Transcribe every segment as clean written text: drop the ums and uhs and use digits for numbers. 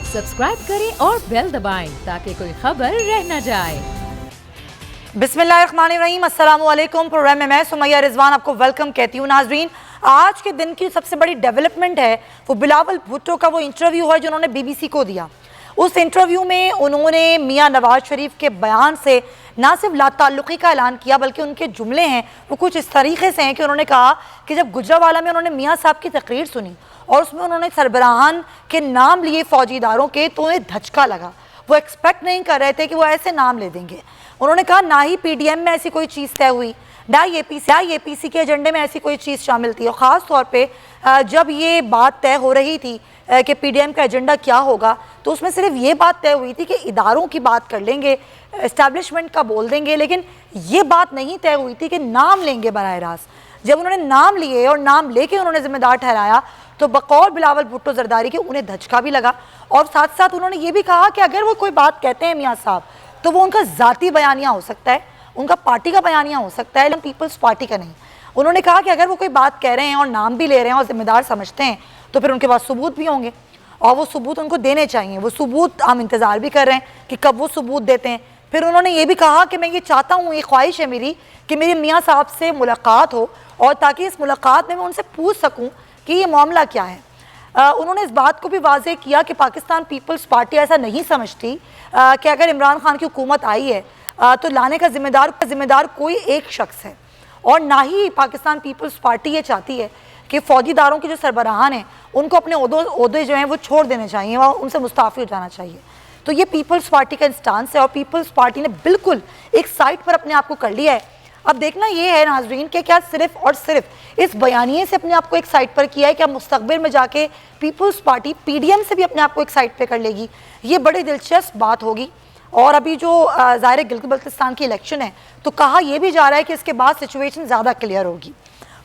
Subscribe करें और bell दबाएं ताकि कोई खबर रह न जाए। बिस्मिल्लाहिर्रहमानिर्रहीम, अस्सलाम वालेकुम। प्रोग्राम में मैं सुमैया रिजवान आपको वेलकम कहती हूँ। नाजरीन, आज के दिन की सबसे बड़ी डेवलपमेंट है वो बिलावल भुट्टो का वो इंटरव्यू है जो उन्होंने बीबीसी को दिया। उस इंटरव्यू में उन्होंने मियां नवाज शरीफ के बयान से ना सिर्फ लाताल्लुक़ी का ऐलान किया बल्कि उनके जुमले हैं वो कुछ इस तरीके से हैं कि उन्होंने कहा कि जब गुजरावाला में उन्होंने मियां साहब की तकरीर सुनी और उसमें उन्होंने सरबराहान के नाम लिए फौजी इदारों के, तो उन्हें धचका लगा। वो एक्सपेक्ट नहीं कर रहे थे कि वो ऐसे नाम ले देंगे। उन्होंने कहा ना ही पीडीएम में ऐसी कोई चीज़ तय हुई, ना एपीसी के एजेंडे में ऐसी कोई चीज़ शामिल थी। और ख़ास तौर पे जब ये बात तय हो रही थी कि पीडीएम का एजेंडा क्या होगा, तो उसमें सिर्फ ये बात तय हुई थी कि इदारों की बात कर लेंगे, इस्टेब्लिशमेंट का बोल देंगे, लेकिन ये बात नहीं तय हुई थी कि नाम लेंगे बराह रास्त। जब उन्होंने नाम लिए और नाम लेके उन्होंने जिम्मेदार ठहराया तो बकौल बिलावल भुट्टो जरदारी के उन्हें धचका भी लगा। और साथ साथ उन्होंने ये भी कहा कि अगर वो कोई बात कहते हैं मियाँ साहब तो वो उनका ज़ाती बयानिया हो सकता है, उनका पार्टी का बयानिया हो सकता है, लेकिन पीपल्स पार्टी का नहीं। उन्होंने कहा कि अगर वो कोई बात कह रहे हैं और नाम भी ले रहे हैं और जिम्मेदार समझते हैं तो फिर उनके पास सबूत भी होंगे और वो सबूत उनको देने चाहिए। वो सबूत हम इंतज़ार भी कर रहे हैं कि कब वो सबूत देते हैं। फिर उन्होंने ये भी कहा कि मैं ये चाहता हूँ, ये ख्वाहिश है मेरी कि मेरे मियाँ साहब से मुलाकात हो और ताकि इस मुलाकात में मैं उनसे पूछ सकूँ कि ये मामला क्या है। उन्होंने इस बात को भी वाज़ेह किया कि पाकिस्तान पीपल्स पार्टी ऐसा नहीं समझती कि अगर इमरान खान की हुकूमत आई है तो लाने का जिम्मेदार कोई एक शख्स है, और ना ही पाकिस्तान पीपल्स पार्टी ये चाहती है कि फौजीदारों के जो सरबराहान हैं उनको अपने ओहदे जो हैं वो छोड़ देने चाहिए और उनसे मुस्ताफ़ी हो जाना चाहिए। तो ये पीपल्स पार्टी का इंस्टांस है और पीपल्स पार्टी ने बिल्कुल एक साइड पर अपने आप को कर लिया है। अब देखना ये है नाजरीन कि क्या सिर्फ और सिर्फ इस बयानिए से अपने आप को एक साइड पर किया है, क्या मुस्तकबिल में जाके पीपल्स पार्टी पीडीएम से भी अपने आप को एक साइड पर कर लेगी? ये बड़ी दिलचस्प बात होगी। और अभी जो ज़ाहिर गिलगित बल्तिस्तान की इलेक्शन है तो कहा यह भी जा रहा है कि इसके बाद सिचुएशन ज़्यादा क्लियर होगी।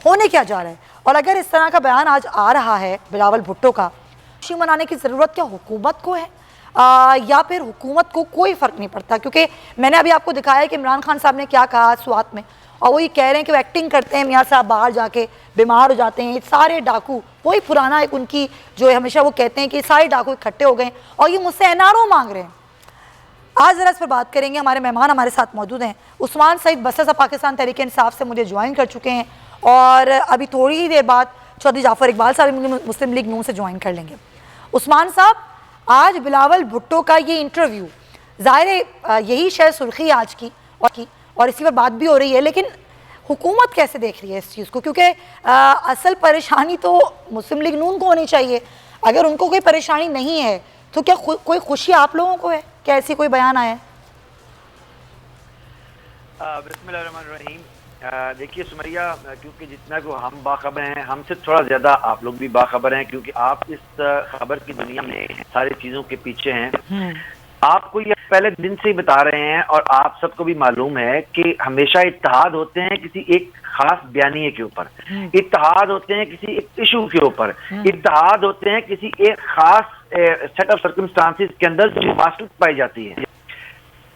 होने क्या जा रहा है, और अगर इस तरह का बयान आज आ रहा है बिलावल भुट्टो का, खुशी मनाने की ज़रूरत क्या हुकूमत को है या फिर हुकूमत को कोई फ़र्क नहीं पड़ता? क्योंकि मैंने अभी आपको दिखाया कि इमरान खान साहब ने क्या कहा स्वात में, और वो ये कह रहे हैं कि वो एक्टिंग करते हैं, मियाँ साहब बाहर जाके बीमार हो जाते हैं, सारे डाकू, वही पुराना एक उनकी जो है हमेशा वो कहते हैं कि सारे डाकू इकट्ठे हो गए और ये मुझसे एनआरओ मांग रहे हैं। आज ज़रा इस पर बात करेंगे। हमारे मेहमान हमारे साथ मौजूद हैं। उस्मान सईद बससा पाकिस्तान तहरीक इंसाफ से मुझे ज्वाइन कर चुके हैं और अभी थोड़ी ही देर बाद चौधरी जाफ़र इकबाल साहब मुस्लिम लीग नून से ज्वाइन कर लेंगे। उस्मान साहब, आज बिलावल भुट्टो का ये इंटरव्यू, ज़ाहिर है यही शायद सुर्खी आज की और इसी पर बात भी हो रही है, लेकिन हुकूमत कैसे देख रही है इस चीज़ को? क्योंकि असल परेशानी तो मुस्लिम लीग नून को होनी चाहिए। अगर उनको कोई परेशानी नहीं है तो क्या कोई खुशी आप लोगों को है? क्या ऐसी कोई बयान आया है? बिस्मिल्लाहिर्रहमानिर्रहीम। देखिए सुमैया, क्योंकि जितना को हम बाखबर हैं, हमसे थोड़ा ज़्यादा आप लोग भी बाखबर हैं, क्योंकि आप इस खबर की दुनिया में सारी चीज़ों के पीछे हैं। आपको ये पहले दिन से ही बता रहे हैं और आप सबको भी मालूम है कि हमेशा इत्तेहाद होते हैं किसी एक खास बयानिए के ऊपर, इत्तेहाद होते हैं किसी एक इशू के ऊपर, इत्तेहाद होते हैं किसी एक खास सेट ऑफ सर्कमस्टांसिस के अंदर जो मसलहत पाई जाती है,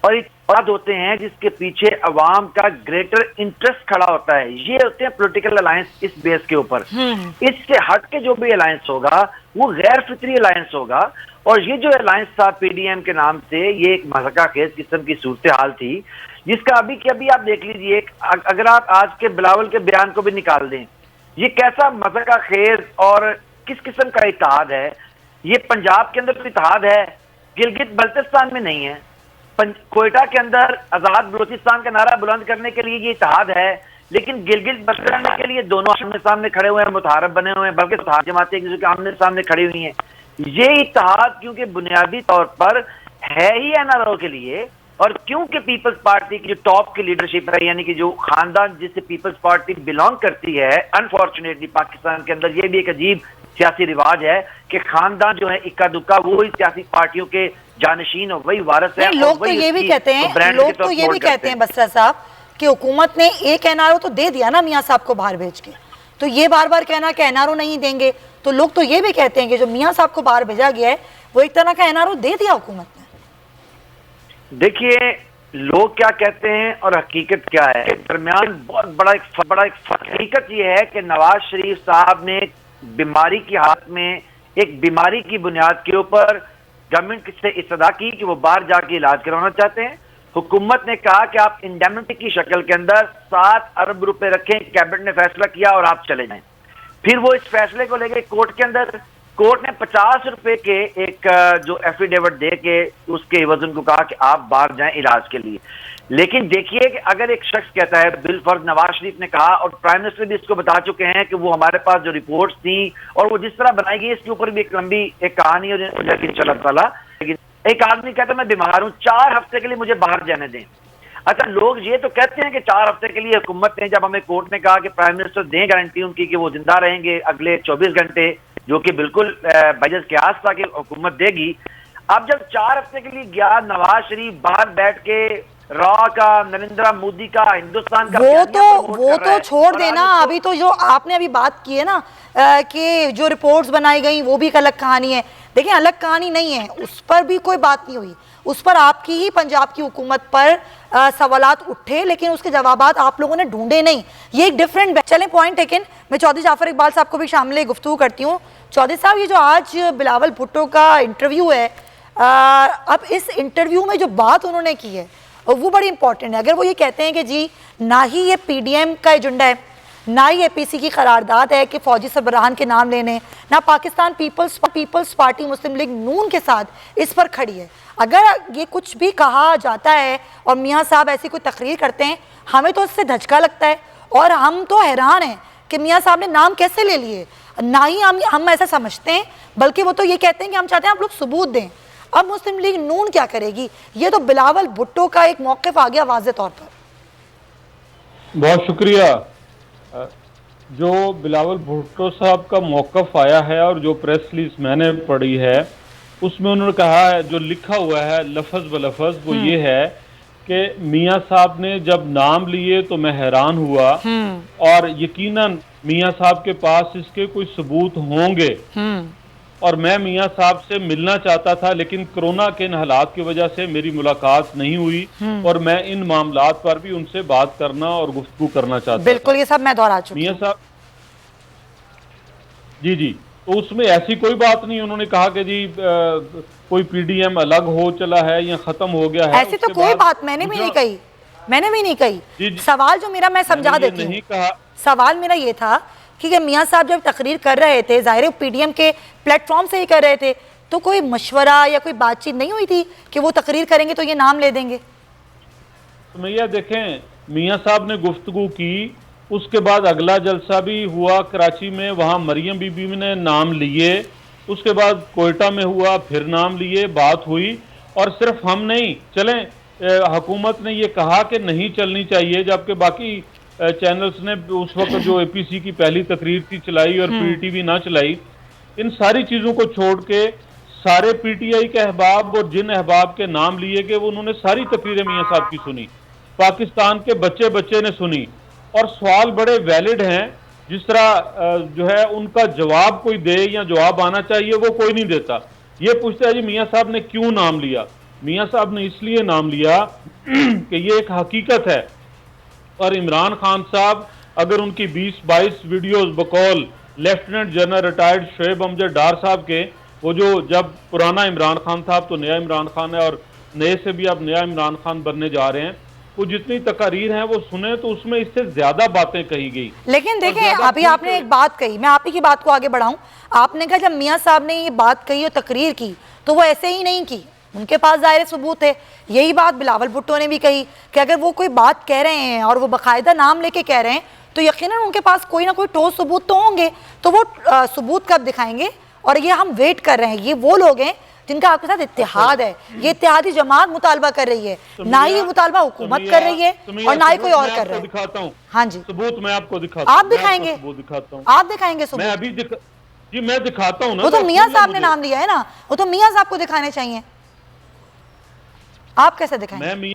और इत्तेहाद होते हैं जिसके पीछे अवाम का ग्रेटर इंटरेस्ट खड़ा होता है। ये होते हैं पॉलिटिकल अलायंस इस बेस के ऊपर। इससे हट के जो भी अलायंस होगा वो गैर फितरी अलायंस होगा। और ये जो अलायंस था पीडीएम के नाम से, ये एक मज़ाका खेज किस्म की सूरत हाल थी जिसका अभी के अभी आप देख लीजिए। अगर आप आज के बिलावल के बयान को भी निकाल दें, ये कैसा मज़ाका खेज और किस किस्म का इत्तेहाद है। ये पंजाब के अंदर तो इत्तेहाद है, गिलगित बल्तिस्तान में नहीं है। कोयटा के अंदर आज़ाद बलूचिस्तान का नारा बुलंद करने के लिए ये इत्तेहाद है, लेकिन गिलगित बल्तिस्तान के लिए दोनों आमने सामने खड़े हुए हैं, मुतहारफ बने हुए हैं, बल्कि जमातें एक दूसरे के आमने सामने खड़ी हुई हैं। ये इत्तेहाद क्योंकि बुनियादी तौर पर है ही एनआरओ के लिए, और क्योंकि पीपल्स पार्टी की जो टॉप की लीडरशिप है, यानी कि जो खानदान जिससे पीपल्स पार्टी बिलोंग करती है, अनफॉर्चुनेटली पाकिस्तान के अंदर ये भी एक अजीब सियासी रिवाज है कि खानदान जो है इक्का दुक्का वो ही सियासी पार्टियों के जानशीन और वही वारिस है। लोग तो ये भी कहते हैं बसरा साहब कि हुकूमत ने एक एनआरओ तो दे दिया ना मियाँ साहब को बाहर भेज के, तो ये बार बार कहना कि एनआरओ नहीं देंगे, तो लोग तो ये भी कहते हैं कि जो मियाँ साहब को बाहर भेजा गया है वो एक तरह का एनआरओ दे दिया हुकूमत ने। देखिए लोग क्या कहते हैं और हकीकत क्या है, दरमियान बहुत बड़ा एक हकीकत ये है कि नवाज शरीफ साहब ने बीमारी की हालत में एक बीमारी की बुनियाद के ऊपर गवर्नमेंट से इस्तदा की कि वो बाहर जाके इलाज करवाना चाहते हैं। हुकूमत ने कहा कि आप इंडेमनिटी की शक्ल के अंदर 7 अरब रुपए रखें, कैबिनेट ने फैसला किया और आप चले जाएं। फिर वो इस फैसले को लेके कोर्ट के अंदर, कोर्ट ने 50 रुपए के एक जो एफिडेविट दे के उसके वजन को कहा कि आप बाहर जाएं इलाज के लिए। लेकिन देखिए कि अगर एक शख्स कहता है, बिलफर्ज नवाज शरीफ ने कहा और प्राइम मिनिस्टर भी इसको बता चुके हैं कि वो हमारे पास जो रिपोर्ट्स थी और वो जिस तरह बनाई गई इसके ऊपर भी एक लंबी एक कहानी हो जाएगी इंशाल्लाह। लेकिन एक आदमी कहता है मैं बीमार हूं, 4 हफ्ते के लिए मुझे बाहर जाने दें। अच्छा, लोग ये तो कहते हैं कि 4 हफ्ते के लिए हुकूमत ने, जब हमें कोर्ट ने कहा कि प्राइम मिनिस्टर दें गारंटी उनकी कि वो जिंदा रहेंगे अगले 24 घंटे, जो कि बिल्कुल बजट के आस था कि हुकूमत देगी। अब जब 4 हफ्ते के लिए गया नवाज शरीफ बाहर बैठ के रॉ का, नरेंद्र मोदी का, हिंदुस्तान का वो तो छोड़ देना। अभी तो जो आपने अभी बात की है ना कि जो रिपोर्ट्स बनाई गई वो भी एक अलग कहानी है। देखिए अलग कहानी नहीं है, उस पर भी कोई बात नहीं हुई, उस पर आपकी ही पंजाब की हुकूमत पर सवालात उठे, लेकिन उसके जवाबात आप लोगों ने ढूंढे नहीं। ये एक डिफरेंट चले पॉइंट टेकन। मैं चौधरी जाफर इकबाल साहब को भी शामिल गुफ्तगू करती हूँ। चौधरी साहब, ये जो आज बिलावल भुट्टो का इंटरव्यू है, अब इस इंटरव्यू में जो बात उन्होंने की है वो बड़ी इंपॉर्टेंट है। अगर वो ये कहते हैं कि जी ना ही ये पीडीएम का एजेंडा है, ना ही एपीसी की करारदाद है कि फौजी सरबराहान के नाम लेने, ना पाकिस्तान पीपल्स पार्टी मुस्लिम लीग नून के साथ इस पर खड़ी है। अगर ये कुछ भी कहा जाता है और मियाँ साहब ऐसी कोई तकरीर करते हैं, हमें तो इससे धचका लगता है और हम तो हैरान हैं कि मियाँ साहब ने नाम कैसे ले लिए। ना ही हम ऐसा समझते हैं, बल्कि वो तो ये कहते हैं कि हम चाहते हैं आप लोग सबूत दें। अब मुस्लिम लीग नून क्या करेगी? ये तो बिलावल भुट्टो का एक मौक़िफ़ आ गया वाज़े तौर पर। बहुत शुक्रिया। जो बिलावल भुट्टो साहब का मौक़िफ़ आया है और जो प्रेस रिलीज मैंने पढ़ी है उसमें उन्होंने कहा है, जो लिखा हुआ है लफ्ज़ ब लफ्ज़, वो ये है कि मियाँ साहब ने जब नाम लिए तो मैं हैरान हुआ और यकीनन मियाँ साहब के पास इसके कोई सबूत होंगे और मैं मियाँ साहब से मिलना चाहता था, लेकिन कोरोना के इन हालात की वजह से मेरी मुलाकात नहीं हुई और मैं इन मामलात पर भी उनसे बात करना और गुफ्तगू करना चाहता था। बिल्कुल, ये सब मैं दोहरा चुका हूं। मियाँ साहब जी, तो उसमें ऐसी कोई बात नहीं। उन्होंने कहा कि जी कोई पीडीएम अलग हो चला है या खत्म हो गया है, ऐसी तो कोई बात मैंने भी नहीं कही, मैंने भी नहीं कही। सवाल जो मेरा, मैं समझा देती हूँ, सवाल मेरा ये था कि मियाँ साहब जब तकरीर कर रहे थे, ज़ाहिर पीडीएम के प्लेटफॉर्म से ही कर रहे थे, तो कोई मशवरा या कोई बातचीत नहीं हुई थी कि वो तकरीर करेंगे तो ये नाम ले देंगे? तो भैया देखें, मियाँ साहब ने गुफ्तगू की, उसके बाद अगला जलसा भी हुआ कराची में, वहाँ मरियम बीबी ने नाम लिए, उसके बाद कोयटा में हुआ, फिर नाम लिए, बात हुई। और सिर्फ हम नहीं चलें, हुकूमत ने ये कहा कि नहीं चलनी चाहिए, जबकि बाकी चैनल्स ने उस वक्त जो एपीसी की पहली तकरीर थी चलाई और पीटीवी ना चलाई। इन सारी चीज़ों को छोड़ के सारे पीटीआई के अहबाब और जिन अहबाब के नाम लिए गए वो उन्होंने सारी तकरीरें मियाँ साहब की सुनी, पाकिस्तान के बच्चे बच्चे ने सुनी और सवाल बड़े वैलिड हैं। जिस तरह जो है उनका जवाब कोई दे या जवाब आना चाहिए वो कोई नहीं देता। ये पूछते हैं जी मियाँ साहब ने क्यों नाम लिया? मियाँ साहब ने इसलिए नाम लिया कि ये एक हकीकत है और इमरान खान साहब अगर उनकी 20-22 वीडियोस बकौल lieutenant general retired Shoaib Amjad Dar साहब के, वो जो जब पुराना इमरान खान था अब तो नया इमरान खान है और नए से भी अब नया इमरान खान बनने जा रहे हैं, वो जितनी तकारीर हैं वो सुने तो उसमें इससे ज्यादा बातें कही गई। लेकिन देखें, अभी आपने एक बात कही, मैं आप ही की बात को आगे बढ़ाऊं। आपने कहा जब मियाँ साहब ने ये बात कही और तकरीर की तो वो ऐसे ही नहीं की, उनके पास ज़ाहिर सबूत है। यही बात बिलावल भुट्टो ने भी कही कि अगर वो कोई बात कह रहे हैं और वो बाकायदा नाम लेके कह रहे हैं तो यकीनन उनके पास कोई ना कोई ठोस सबूत तो होंगे। तो वो सबूत कब दिखाएंगे? और ये हम वेट कर रहे हैं। ये वो लोग हैं जिनका आपके साथ इत्तेहाद है, ये इत्तेहादी जमात मुतालबा कर रही है, ना ही ये मुतालबा हुकूमत कर रही है और ना ही कोई और कर रहा है। दिखाता हूँ, हाँ जी, सबूत मैं आपको दिखाता हूँ। आप दिखाएंगे? आप दिखाएंगे सबूत? मैं अभी जी मैं दिखाता हूँ ना। वो तो मियाँ साहब ने नाम लिया है ना, वो तो मियाँ साहब को दिखाने चाहिए। आप कैसे दिखाएंगे?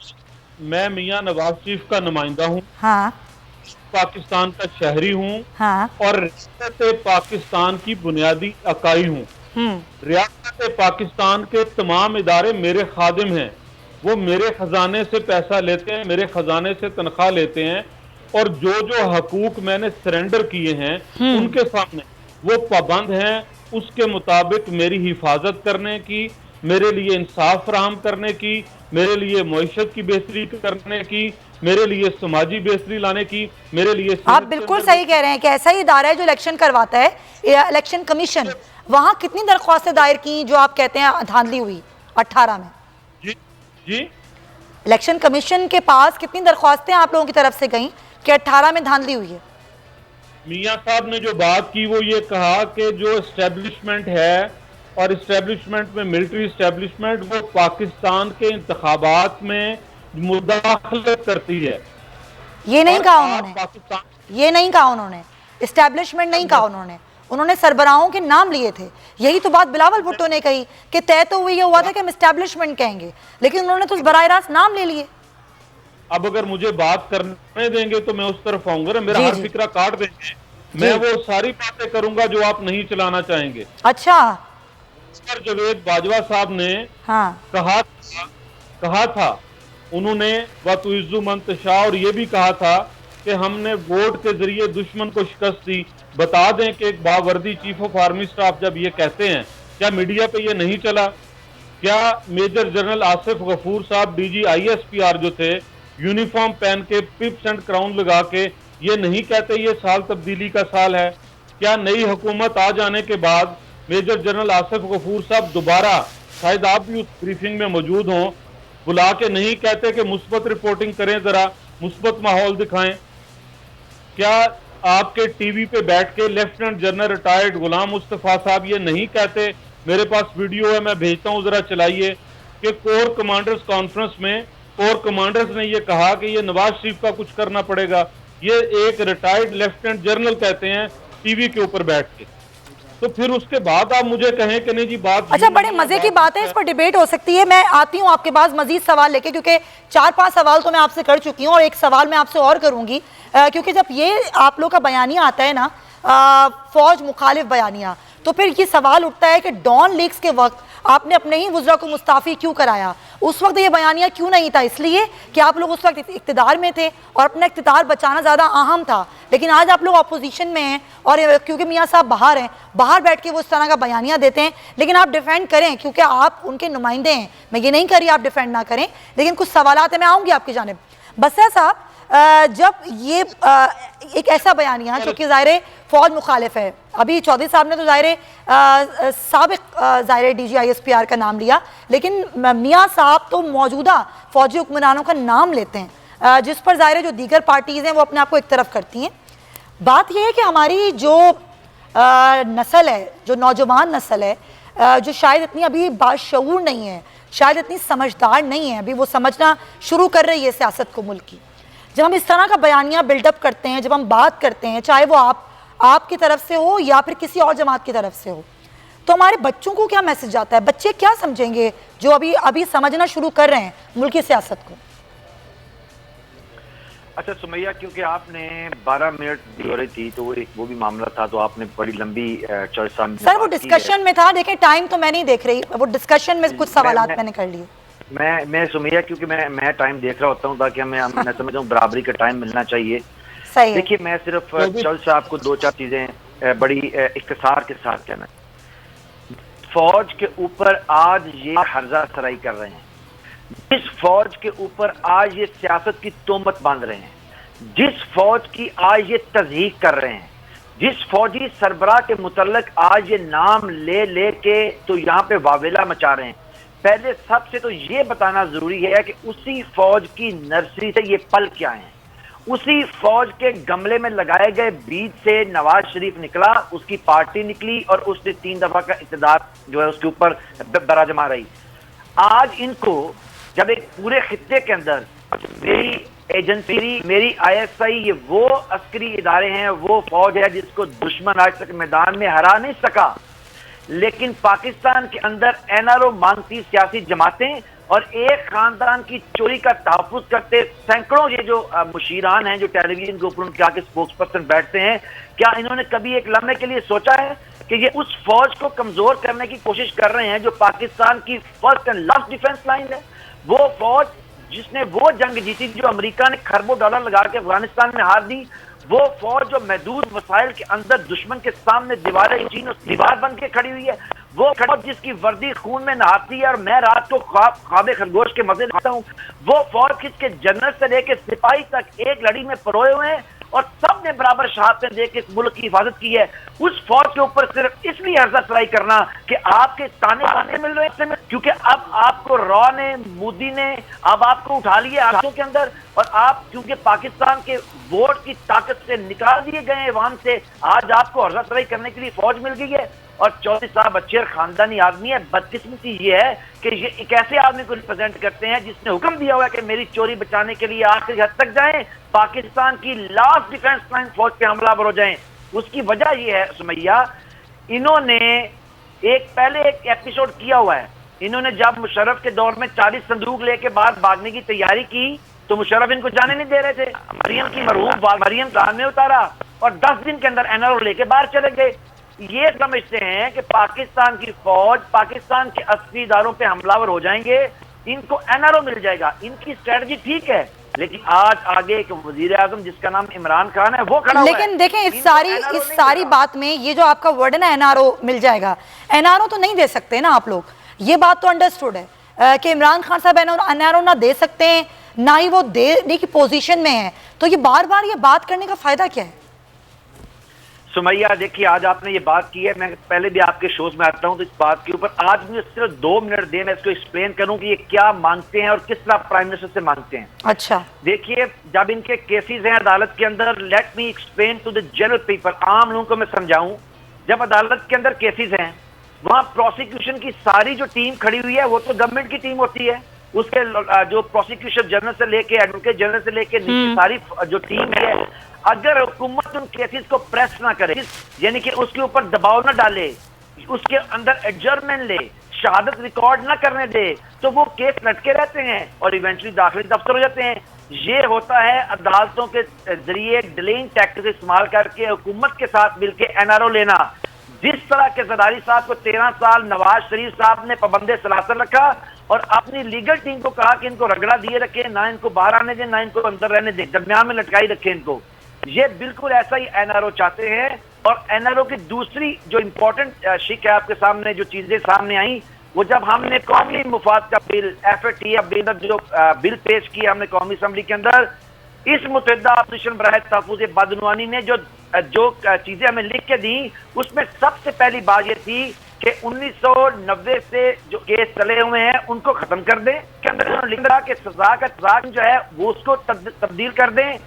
मैं मियाँ नवाज शरीफ का नुमाइंदा हूँ, हाँ, पाकिस्तान का शहरी हूँ, हाँ, और रियासत पाकिस्तान की बुनियादी इकाई हूँ। रियासत पाकिस्तान के तमाम इदारे मेरे खादिम हैं, वो मेरे खजाने से पैसा लेते हैं, मेरे खजाने से तनख्वाह लेते हैं और जो जो हकूक मैंने सरेंडर किए हैं उनके सामने वो पाबंद हैं उसके मुताबिक मेरी हिफाजत करने की, मेरे लिए इंसाफ फराहम करने की, मेरे लिए मईशत की बेहतरी करने की, मेरे लिए समाजी बेहतरी लाने की, मेरे लिए आप बिल्कुल सही कह रहे हैं कि ऐसा ही इदारा है जो इलेक्शन करवाता है, इलेक्शन कमीशन। वहां कितनी दरख्वास्तें दायर की जो आप कहते हैं धांधली हुई 18 में? जी जी, इलेक्शन कमीशन के पास कितनी दरख्वास्तें आप लोगों की तरफ से गई कि 18 में धांधली हुई है? मियां साहब ने जो बात की वो ये कहा कि जो इस्टेब्लिशमेंट है और इस्टेब्लिशमेंट में मिलिट्री इस्टेब्लिशमेंट वो पाकिस्तान के इंतखाबात में मुदाखलत करती है। ये नहीं और कहा आप उन्होंने, पाकिस्तान ये नहीं कहा उन्होंने, इस्टेब्लिशमेंट नहीं कहा उन्होंने सरबराहों के नाम लिए थे। यही तो बात बिलावल भुट्टो ने कही कि तय तो ये हुआ था कि हम इस्टेब्लिशमेंट कहेंगे, लेकिन उन्होंने तो बराह रास्त नाम ले लिए। अब अगर मुझे बात करने देंगे तो मैं उस तरफ आऊंगा, मेरा जी, हर जी। फिक्रा काट देंगे, मैं वो सारी बातें करूंगा जो आप नहीं चलाना चाहेंगे। अच्छा, सर जवेद बाजवा साहब ने हाँ, कहा था उन्होंने वतुइज़्ज़ु मन तशाअ, और ये भी कहा था कि हमने वोट के जरिए दुश्मन को शिकस्त दी। बता दें कि एक बावर्दी चीफ ऑफ आर्मी स्टाफ जब ये कहते हैं, क्या मीडिया पे ये नहीं चला? क्या मेजर जनरल आसिफ गफूर साहब डीजी ISPR जो थे, यूनिफॉर्म पहन के पिप्स एंड क्राउन लगा के ये नहीं कहते ये साल तब्दीली का साल है? क्या नई हुकूमत आ जाने के बाद मेजर जनरल आसिफ गफूर साहब दोबारा, शायद आप भी उस ब्रीफिंग में मौजूद हों, बुला के नहीं कहते कि मुस्बत रिपोर्टिंग करें, जरा मुस्बत माहौल दिखाएं? क्या आपके टीवी पे बैठ के lieutenant general retired Ghulam Mustafa साहब ये नहीं कहते, मेरे पास वीडियो है मैं भेजता हूं जरा चलाइए, कि कोर कमांडर्स कॉन्फ्रेंस में कोर कमांडर्स ने ये कहा कि ये नवाज शरीफ का कुछ करना पड़ेगा? ये एक रिटायर्ड लेफ्टिनेंट जनरल कहते हैं टीवी के ऊपर बैठ के। तो फिर उसके बाद आप मुझे कहें कि नहीं जी बात। अच्छा, बड़े मजे की बात है, इस पर डिबेट हो सकती है। मैं आती हूँ आपके पास मजीद सवाल लेके, क्योंकि 4-5 सवाल तो मैं आपसे कर चुकी हूँ और एक सवाल मैं आपसे और करूंगी, क्योंकि जब ये आप लोग का बयानिया आता है ना, फौज मुखालिफ बयानिया, तो फिर ये सवाल उठता है कि डॉन लीक्स के वक्त आपने अपने ही वुज़रा को मुस्ताफ़ी क्यों कराया? उस वक्त ये बयानिया क्यों नहीं था? इसलिए कि आप लोग उस वक्त इक़्तिदार में थे और अपना इक़्तिदार बचाना ज़्यादा अहम था। लेकिन आज आप लोग अपोजिशन में हैं और क्योंकि मियाँ साहब बाहर हैं, बाहर बैठ के वो इस तरह का बयानिया देते हैं, लेकिन आप डिफेंड करें क्योंकि आप उनके नुमाइंदे हैं। मैं ये नहीं कर रही आप डिफेंड ना करें, लेकिन कुछ सवालात हैं, मैं आऊँगी आपकी जानिब। बसिया साहब, जब ये एक ऐसा बयानिया जो कि ज़ाहिर फौज मुखालिफ है, अभी चौधरी साहब ने तो ज़ाहिर साबिक ज़ाहिर DG ISPR का नाम लिया, लेकिन मियाँ साहब तो मौजूदा फौजी हुक्मरानों का नाम लेते हैं, जिस पर ज़ाहिर जो दीगर पार्टीज़ हैं वो अपने आप को एक तरफ करती हैं। बात यह है कि हमारी जो नस्ल है, जो नौजवान नस्ल है, जो शायद इतनी अभी बाशऊर नहीं है, शायद इतनी समझदार नहीं है, अभी वो समझना शुरू कर रही है सियासत को, मुल्क की। जब हम इस तरह का बयानिया बिल्डअप करते हैं, जब हम बात करते हैं, चाहे वो आपकी तरफ से हो या फिर किसी और जमात की तरफ से हो, तो हमारे बच्चों को क्या मैसेज जाता है? बच्चे क्या समझेंगे जो अभी समझना शुरू कर रहे हैं मुल्क की सियासत को? अच्छा सुमैया, क्योंकि आपने 12 मिनट हो रही थी तो वो भी मामला था, तो आपने बड़ी लंबी चर्चा में सर वो डिस्कशन में था, देखें टाइम तो मैं नहीं देख रही, वो डिस्कशन में कुछ सवालात मैंने कर लिए। मैं सुमैया, क्योंकि मैं टाइम देख रहा होता हूँ ताकि मैं समझ हूँ बराबरी का टाइम मिलना चाहिए। सही। देखिए, मैं सिर्फ चल से आपको 2-4 चीजें बड़ी इख्तिसार के साथ कहना। फौज के ऊपर आज ये हर्जा सराई कर रहे हैं, जिस फौज के ऊपर आज ये सियासत की तोहमत बांध रहे हैं, जिस फौज की आज ये तज़हीक कर रहे हैं, जिस फौजी सरबराह के मुतल्लक आज ये नाम ले के तो यहाँ पे वावेला मचा रहे हैं, पहले सबसे तो ये बताना जरूरी है कि उसी फौज की नर्सरी से ये पल क्या है। उसी फौज के गमले में लगाए गए बीज से नवाज शरीफ निकला, उसकी पार्टी निकली और उसने 3 दफा का इक़्तिदार जो है उसके ऊपर बराजमा रही। आज इनको जब एक पूरे खित्ते के अंदर मेरी एजेंसी, मेरी ISI, ये वो अस्करी इदारे हैं, वो फौज है जिसको दुश्मन आज तक मैदान में हरा नहीं सका, लेकिन पाकिस्तान के अंदर NRO मांगती सियासी जमातें और एक खानदान की चोरी का तहफ़्फ़ुज़ करते सैकड़ों ये जो मुशीरान हैं जो टेलीविजन के ऊपर उनके आगे स्पोक्स पर्सन बैठते हैं, क्या इन्होंने कभी एक लम्हे के लिए सोचा है कि ये उस फौज को कमजोर करने की कोशिश कर रहे हैं जो पाकिस्तान की first and last defence line है? वो फौज जिसने वो जंग जीती जो अमेरिका ने खरबों डॉलर लगा के अफगानिस्तान में हार दी, वो फौज जो महदूद वसाइल के अंदर दुश्मन के सामने दीवार बन के खड़ी हुई है, वो फौज जिसकी वर्दी खून में नहाती है और मैं रात को ख्वाब खरगोश के मजे लेता हूँ, वो फौज जिसके जनरल से लेकर सिपाही तक एक लड़ी में परोए हुए हैं और सबने बराबर शहादतें दे के इस मुल्क की हिफाजत की है, उस फौज के ऊपर सिर्फ इसलिए हर्जा सराई करना कि आपके ताने मिल रहे हैं, क्योंकि अब आपको रॉ ने, मोदी ने अब आपको उठा लिया हाथों के अंदर, और आप क्योंकि पाकिस्तान के वोट की ताकत से निकाल दिए गए अवाम से, आज आपको हर्जा सराई करने के लिए फौज मिल गई है। और चौधरी साहब अच्छे और खानदानी आदमी है। बदकिस्मती ये है कि ये एक ऐसे आदमी को रिप्रेजेंट करते हैं जिसने हुक्म दिया हुआ है कि मेरी चोरी बचाने के लिए आखिरी हद तक जाएं, पाकिस्तान की लास्ट डिफेंस लाइन फौज पे हमलावर हो जाएं। उसकी वजह ये है सुमैया, इन्होंने पहले एक एपिसोड किया हुआ है। इन्होंने जब मुशर्रफ के दौर में 40 संदूक लेके बाद भागने की तैयारी की तो मुशर्रफ इनको जाने नहीं दे रहे थे। मरियम की मरहूम मरियम जान में उतारा और 10 दिन के अंदर एनआरओ लेके बाहर चले गए। ये समझते हैं कि पाकिस्तान की फौज पाकिस्तान के असली इदारों पे हमलावर हो जाएंगे, इनको एनआरओ मिल जाएगा। इनकी स्ट्रेटजी ठीक है, लेकिन आज आगे एक वजीर आजम जिसका नाम इमरान खान है वो खड़ा हुआ है। लेकिन देखें इस सारी बात में ये जो आपका वर्ड है ना एनआरओ मिल जाएगा, एनआरओ तो नहीं दे सकते ना आप लोग, ये बात तो अंडरस्टूड है कि इमरान खान साहब एनआरओ ना दे सकते हैं, ना ही वो देने की पोजीशन में है, तो ये बार बार ये बात करने का फायदा क्या है? सुमैया देखिए, आज आपने ये बात की है, मैं पहले भी आपके शोज में आता हूं तो इस बात के ऊपर आज मुझे सिर्फ 2 मिनट दें, मैं इसको एक्सप्लेन करूं कि ये क्या मांगते हैं और किस तरह प्राइम मिनिस्टर से मांगते हैं। अच्छा देखिए, जब इनके केसेस हैं अदालत के अंदर, let me explain to the general people, आम लोगों को मैं समझाऊं। जब अदालत के अंदर केसेस हैं, वहां प्रोसिक्यूशन की सारी जो टीम खड़ी हुई है वो तो गवर्नमेंट की टीम होती है, उसके जो प्रोसिक्यूशन जनरल से लेके एडवोकेट जनरल से लेके नीचे सारी जो टीम है, अगर हुकूमत उन केसेस को प्रेस ना करे, यानी कि उसके ऊपर दबाव ना डाले, उसके अंदर एडजर्नमेंट ले, शहादत रिकॉर्ड ना करने दे, तो वो केस लटके रहते हैं और इवेंचुअली दाखिली दफ्तर हो जाते हैं। ये होता है अदालतों के जरिए डिलेइंग टैक्टिक्स इस्तेमाल करके हुकूमत के साथ मिलकर एनआरओ लेना। जिस तरह के जरदारी साहब को 13 साल नवाज शरीफ साहब ने पाबंदे सलासर रखा और अपनी लीगल टीम को कहा कि इनको रगड़ा दिए रखे, ना इनको बाहर आने दें ना इनको अंदर रहने दें, दरमियान में लटकाई रखे इनको। ये बिल्कुल ऐसा ही एनआरओ चाहते हैं। और एनआरओ की दूसरी जो इंपॉर्टेंट शिक है आपके सामने, जो चीजें सामने आई, वो जब हमने कौमी मुफाद का बिल FATF बिल जो बिल पेश किया हमने कौमी असम्बली के अंदर, इस मुतहदा ऑपरेशन बराए तहफ़्फ़ुज़ बदनवानी ने जो चीजें हमें लिख के दी, उसमें सबसे पहली बात ये थी कि 1990 से जो केस चले हुए हैं उनको खत्म कर दें। के अंदर उन्होंने लिख रहा कि सजा का तराक जो है वो उसको तब्दील कर दें।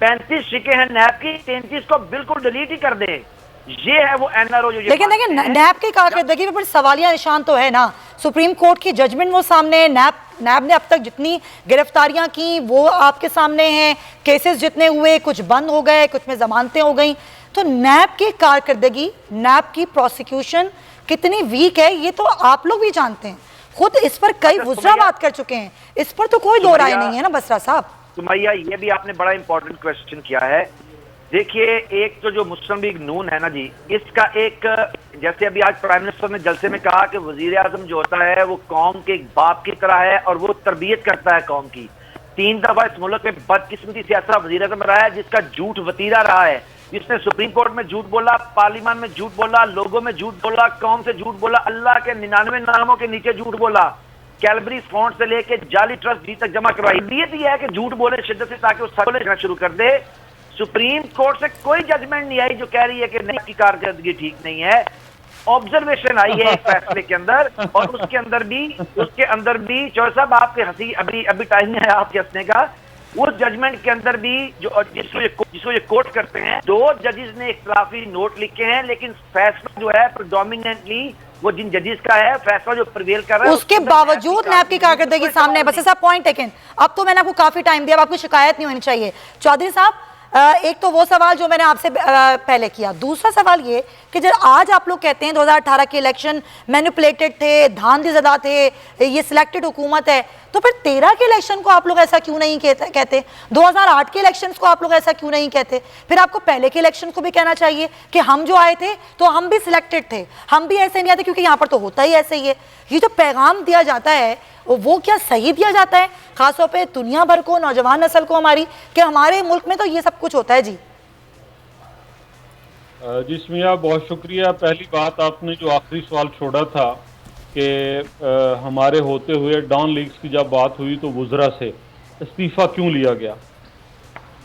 35 शिकें हैं नैब की, 33 को बिल्कुल डिलीट ही कर दें। ये है वो एनआरओ जो। लेकिन देखिए नैब की कारकर्दगी पर सवालिया निशान तो है ना, सुप्रीम कोर्ट की जजमेंट वो सामने है, नैब ने अब तक जितनी गिरफ्तारियां की वो आपके सामने हैं, केसेस जितने हुए कुछ बंद हो गए, कुछ में जमानतें हो गई, तो नैब की कारकर्दगी, नैब की प्रोसिक्यूशन कितनी वीक है ये तो आप लोग भी जानते हैं, खुद इस पर कई वुज़रा बात कर चुके हैं, इस पर तो कोई दो राय नहीं है ना बसरा साहब। सुमैया, ये भी आपने बड़ा इंपॉर्टेंट क्वेश्चन किया है। देखिए, एक तो जो मुस्लिम लीग नून है ना जी, इसका एक, जैसे अभी आज प्राइम मिनिस्टर ने जलसे में कहा कि वजीर आजम जो होता है वो कौम के एक बाप की तरह है और वो तरबियत करता है कौम की। 3 दफा इस मुल्क में बदकिस्मती से ऐसा वजीर आजम रहा है जिसका झूठ वतीरा रहा है, जिसने सुप्रीम कोर्ट में झूठ बोला, पार्लियामान में झूठ बोला, लोगों में झूठ बोला, कौम से झूठ बोला, अल्लाह के 99 नामों के नीचे झूठ बोला, कैलबरी फंड से लेके जाली ट्रस्ट जी तक जमा करवाई। नीयत ये है कि झूठ बोले शिद्दत से ताकि वो सवाल शुरू कर दे। सुप्रीम कोर्ट से कोई जजमेंट नहीं आई जो कह रही है कि नहीं की कारकर्दगी ठीक नहीं है। ऑब्जर्वेशन आई है एक फैसले के अंदर, और उसके अंदर भी चौधरी साहब आपके हंसी अभी टाइम नहीं है आपके हंसने का, उस जजमेंट के अंदर भी जो जिसको ये कोर्ट करते हैं, 2 जजेस ने इख्तिलाफी नोट लिखे हैं, लेकिन फैसला जो है प्रेडोमिनेंटली वो जिन जजेस का है, फैसला जो प्रिवेल कर रहा है, उसके बावजूद नैब की कारकर्दगी सामने है। बस ऐसा पॉइंट टेकन, अब तो मैंने आपको काफी टाइम दिया, अब आपको शिकायत नहीं होनी चाहिए। चौधरी साहब, एक तो वो सवाल जो मैंने आपसे पहले किया, दूसरा सवाल ये कि जब आज आप लोग कहते हैं 2018 के इलेक्शन मैनिपुलेटेड थे, धांधलीज़दा थे, ये सिलेक्टेड हुकूमत है, तो फिर 13 के इलेक्शन को आप लोग ऐसा क्यों नहीं कहते? 2008 के इलेक्शंस को आप लोग ऐसा क्यों नहीं कहते? फिर आपको पहले के इलेक्शन को भी कहना चाहिए कि हम जो आए थे तो हम भी सिलेक्टेड थे, हम भी ऐसे नहीं आते, क्योंकि यहाँ पर तो होता ही ऐसे ही है। ये जो पैगाम दिया जाता है वो क्या सही दिया जाता है, खासतौर पे दुनिया भर को, नौजवान नस्ल को हमारी, कि हमारे मुल्क में तो ये सब कुछ होता है जी? जी मियाँ, बहुत शुक्रिया। पहली बात, आपने जो आखिरी सवाल छोड़ा था कि हमारे होते हुए डॉन लीग्स की जब बात हुई तो वुज़रा से इस्तीफ़ा क्यों लिया गया।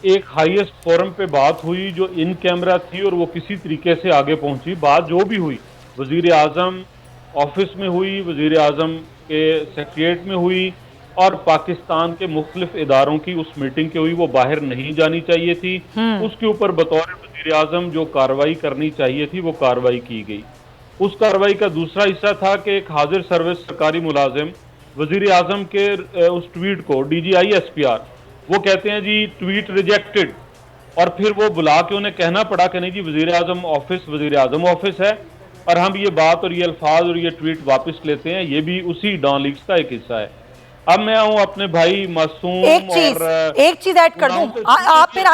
एक हाईएस्ट फोरम पे बात हुई जो इन कैमरा थी और वो किसी तरीके से आगे पहुंची। बात जो भी हुई वज़ीर आज़म ऑफिस में हुई, वज़ीर आज़म के सेक्रेटरीट में हुई और पाकिस्तान के मुख्तलिफ इदारों की उस मीटिंग की हुई, वो बाहर नहीं जानी चाहिए थी। उसके ऊपर बतौर वज़ीर आज़म जो कार्रवाई करनी चाहिए थी वो कार्रवाई की गई। उस कार्रवाई का दूसरा हिस्सा था कि एक हाजिर सर्विस सरकारी मुलाजिम वज़ीर आज़म के उस ट्वीट को DGI SPR वो कहते हैं जी ट्वीट रिजेक्टेड, और फिर वो बुला के उन्हें कहना पड़ा कि नहीं जी वज़ीर आज़म ऑफिस है और हम ये बात और ये अल्फाज और ये ट्वीट वापस लेते हैं। ये भी उसी डॉन लीग्स का एक हिस्सा है। अब मैं आऊँ अपने भाई मासूम एक चीज ऐड कर दूं, आप फिर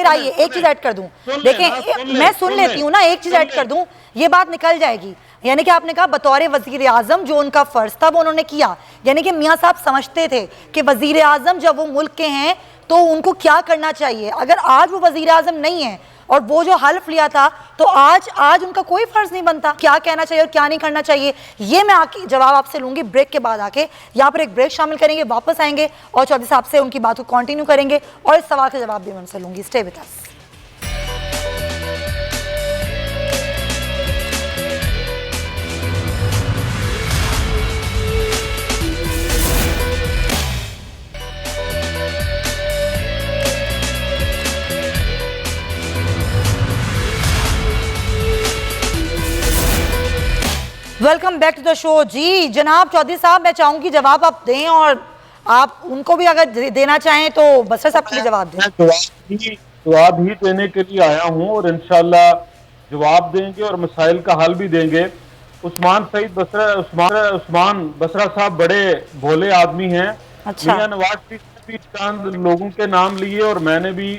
आइए एक चीज ऐड कर दूं। देखें, मैं सुन लेती हूँ ना, एक चीज ऐड कर दूं, ये बात निकल जाएगी। यानी कि आपने कहा बतौर वजीर आजम जो उनका फर्ज था वो उन्होंने किया, यानी कि मियां साहब समझते थे कि वजीर आजम जब वो मुल्क के हैं तो उनको क्या करना चाहिए। अगर आज वो वजीर आजम नहीं है और वो जो हल्फ लिया था तो आज उनका कोई फर्ज नहीं बनता क्या कहना चाहिए और क्या नहीं करना चाहिए। ये मैं आके जवाब आपसे लूंगी ब्रेक के बाद। आके यहाँ पर एक ब्रेक शामिल करेंगे, वापस आएंगे और चौधरी साहब से उनकी बात को कंटिन्यू करेंगे और इस सवाल का जवाब भी मैं उनसे लूंगी। Stay with us. Welcome back to the show. जी जनाब चौधरी साहब, मैं चाहूंगी जवाब आप दें और आप उनको भी अगर देना चाहें तो बसर साहब के लिए जवाब दें। जवाब ही देने के लिए आया हूं और इंशाल्लाह जवाब देंगे और मसाइल का हल भी देंगे। उस्मान बसरा साहब बड़े भोले आदमी हैं। अच्छा। मियां नवाज शरीफ ने भी चंद लोगों के नाम लिए और मैंने भी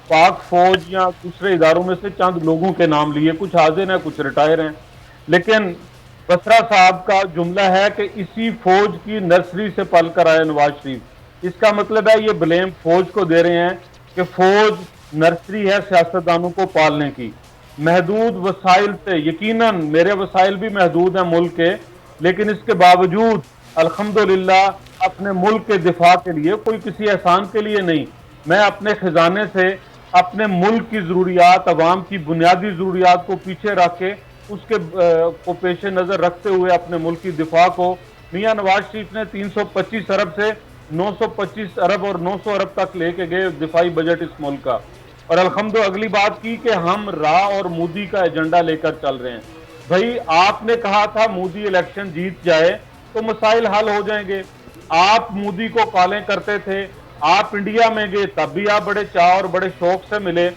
पाक फौज या दूसरे इदारों में से चंद लोगों के नाम लिए, कुछ हाजिर हैं कुछ रिटायर हैं। लेकिन बसरा साहब का जुमला है कि इसी फौज की नर्सरी से पल कर आए नवाज शरीफ। इसका मतलब है ये ब्लेम फौज को दे रहे हैं कि फौज नर्सरी है सियासतदानों को पालने की। महदूद वसाइल से, यकीनन मेरे वसाइल भी महदूद हैं मुल्क के, लेकिन इसके बावजूद अल्हम्दुलिल्लाह अपने मुल्क के दिफा के लिए, कोई किसी एहसान के लिए नहीं, मैं अपने खजाने से अपने मुल्क की ज़रूरियात, अवाम की बुनियादी ज़रूरियात को पीछे रख के उसके को पेश नज़र रखते हुए अपने मुल्क की दिफा को, मियां नवाज शरीफ ने 325 अरब से 925 अरब और 900 अरब तक लेके गए दिफाई बजट इस मुल्क का। और अल्हम्दुलिल्लाह अगली बात की कि हम राह और मोदी का एजेंडा लेकर चल रहे हैं। भाई आपने कहा था मोदी इलेक्शन जीत जाए तो मसाइल हल हो जाएंगे। आप मोदी को कॉलें करते थे, आप इंडिया में गए तब भी आप बड़े चाव और बड़े शौक से मिले।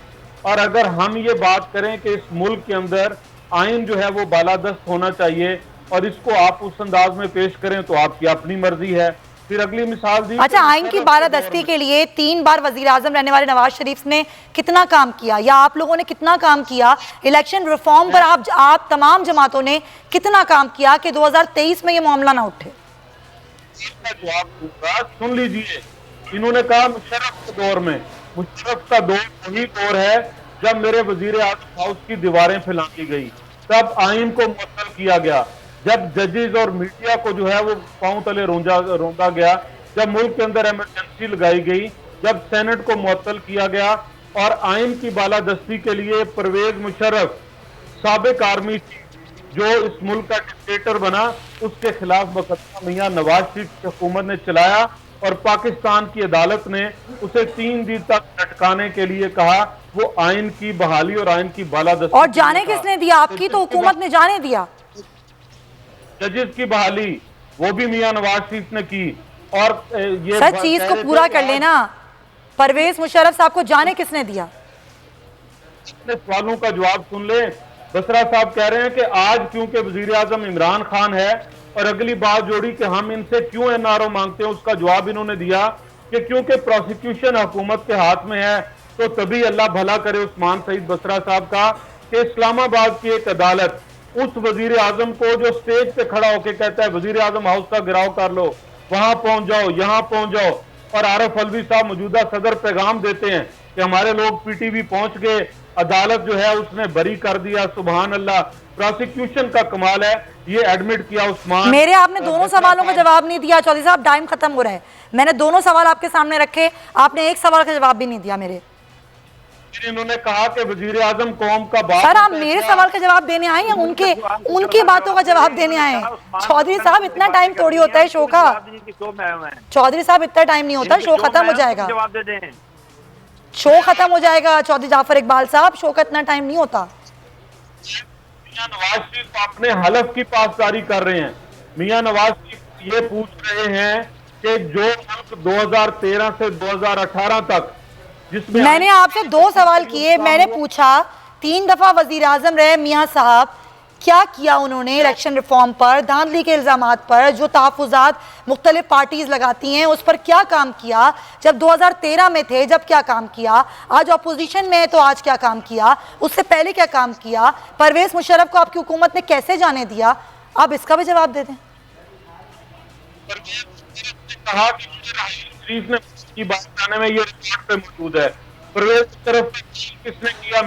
और अगर हम ये बात करें कि इस मुल्क के अंदर आइन जो है वो बालादस्त होना चाहिए और इसको आप उस अंदाज में पेश करें तो आपकी अपनी मर्जी है। फिर अगली मिसाल दी। अच्छा, आइन की बालादस्ती के लिए 3 बार वजीर आजम रहने वाले नवाज शरीफ ने कितना काम किया या आप लोगों ने कितना काम किया? इलेक्शन रिफॉर्म पर आप तमाम जमातों ने कितना काम किया कि 2023 में ये मामला ना उठे? जवाब दूंगा, सुन लीजिए। इन्होंने कहा मुशर्रफ के दौर में, मुशर्रफ का दौर वही दौर है जब मेरे वजीर आज़म हाउस की दीवारें फैलाई गई, तब आइन को मुअत्तल किया गया, जब जजेस और मीडिया को जो है वो पांव तले रोंदा गया, जब मुल्क के अंदर इमरजेंसी लगाई गई, जब सेनेट को मुअत्तल किया गया और आइन की बालादस्ती के लिए परवेज मुशर्रफ साबिक आर्मी जो इस मुल्क का डिक्टेटर बना, उसके खिलाफ मुकदमा मियां नवाज शरीफ की हुकूमत ने चलाया और पाकिस्तान की अदालत ने उसे 3 दिन तक लटकाने के लिए कहा। वो आइन की बहाली और आइन की बालादस्ती। और जाने किसने दिया? आपकी तो हुकूमत ने जाने दिया। जजेस की बहाली वो भी मियां नवाज शरीफ ने की। और ये सर चीज को पूरा कर लेना, परवेज मुशर्रफ साहब को जाने किसने दिया? सवालों का जवाब सुन ले। बसरा साहब कह रहे हैं कि आज क्योंकि वजीर आजम इमरान खान है, और अगली बात जोड़ी कि हम इनसे क्यों एनआरओ मांगते हैं, उसका जवाब इन्होंने दिया कि क्योंकि प्रोसिक्यूशन हुकूमत के हाथ में है, तो तभी अल्लाह भला करे उस्मान सईद बसरा साहब का कि इस्लामाबाद की एक अदालत उस वजीर आजम को जो स्टेज पे खड़ा होकर कहता है वजीर आजम हाउस का गिराव कर लो, वहां पहुंच जाओ, यहाँ पहुंच जाओ, और आरिफ अलवी साहब मौजूदा सदर पैगाम देते हैं कि हमारे लोग पीटीवी पहुंच गए, अदालत जो है उसने बरी कर दिया, सुभान अल्लाह। प्रोसिक्यूशन का कमाल है, ये एडमिट किया उस्मान। मेरे आपने दोनों सवालों का जवाब नहीं दिया चौधरी साहब, टाइम खत्म हो रहा है। मैंने दोनों सवाल आपके सामने रखे, आपने एक सवाल का जवाब भी नहीं दिया मेरे। इन्होंने कहा कि वजीर आजम कौम का बाप। सर आप मेरे सवाल का जवाब देने आए या उनकी बातों का जवाब देने आए? चौधरी साहब इतना टाइम थोड़ी होता है शो का। चौधरी साहब इतना टाइम नहीं होता, शो खत्म हो जाएगा, जवाब दे दें। शो खत्म हो जाएगा चौधरी जाफर इकबाल साहब, शो का इतना टाइम नहीं होता। मियां नवाज शरीफ अपने हलफ की पासदारी कर रहे हैं। मियां नवाज शरीफ ये पूछ रहे हैं कि जो मुल्क 2013 से 2018 तक जिसमें मैंने आपसे दो सवाल किए, मैंने पूछा 3 दफा वजीर आजम रहे मियां साहब, क्या किया उन्होंने इलेक्शन रिफॉर्म पर, धांधली के इल्जामात पर, जो तहफ़्फ़ुज़ात मुख्तलिफ पार्टीज लगाती हैं उस पर क्या काम किया, जब 2013 में थे जब क्या काम किया, आज अपोजिशन में है तो आज क्या काम किया, उससे पहले क्या काम किया, परवेज़ मुशर्रफ को आपकी हुकूमत ने कैसे जाने दिया, आप इसका भी जवाब दे दें। कहा कि शरीफ ने की बात करने में ये रिकॉर्ड पे मौजूद है। परवेज की तरफ किसने किया?